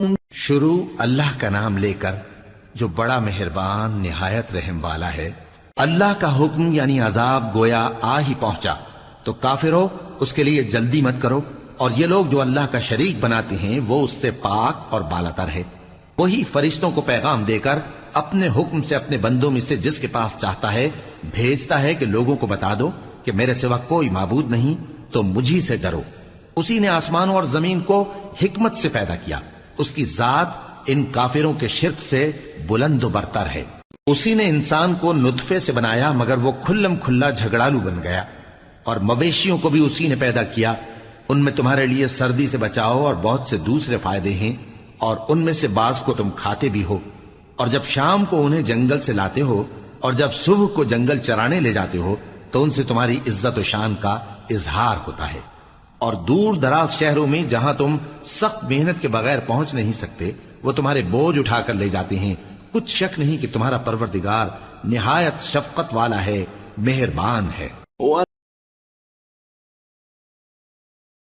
شروع اللہ کا نام لے کر جو بڑا مہربان نہایت رحم والا ہے۔ اللہ کا حکم یعنی عذاب گویا آ ہی پہنچا تو کافروں اس کے لیے جلدی مت کرو، اور یہ لوگ جو اللہ کا شریک بناتے ہیں وہ اس سے پاک اور بالاتر ہے۔ وہی فرشتوں کو پیغام دے کر اپنے حکم سے اپنے بندوں میں سے جس کے پاس چاہتا ہے بھیجتا ہے کہ لوگوں کو بتا دو کہ میرے سوا کوئی معبود نہیں، تو مجھی سے ڈرو۔ اسی نے آسمانوں اور زمین کو حکمت سے پیدا کیا، اس کی ذات ان کافروں کے شرک سے بلند و برتر ہے۔ اسی نے انسان کو نطفے سے بنایا مگر وہ کھلم کھلا جھگڑالو بن گیا، اور مویشیوں کو بھی اسی نے پیدا کیا، ان میں تمہارے لیے سردی سے بچاؤ اور بہت سے دوسرے فائدے ہیں، اور ان میں سے بعض کو تم کھاتے بھی ہو، اور جب شام کو انہیں جنگل سے لاتے ہو اور جب صبح کو جنگل چرانے لے جاتے ہو تو ان سے تمہاری عزت و شان کا اظہار ہوتا ہے۔ اور دور دراز شہروں میں جہاں تم سخت محنت کے بغیر پہنچ نہیں سکتے وہ تمہارے بوجھ اٹھا کر لے جاتے ہیں۔ کچھ شک نہیں کہ تمہارا پروردگار نہایت شفقت والا ہے، مہربان ہے۔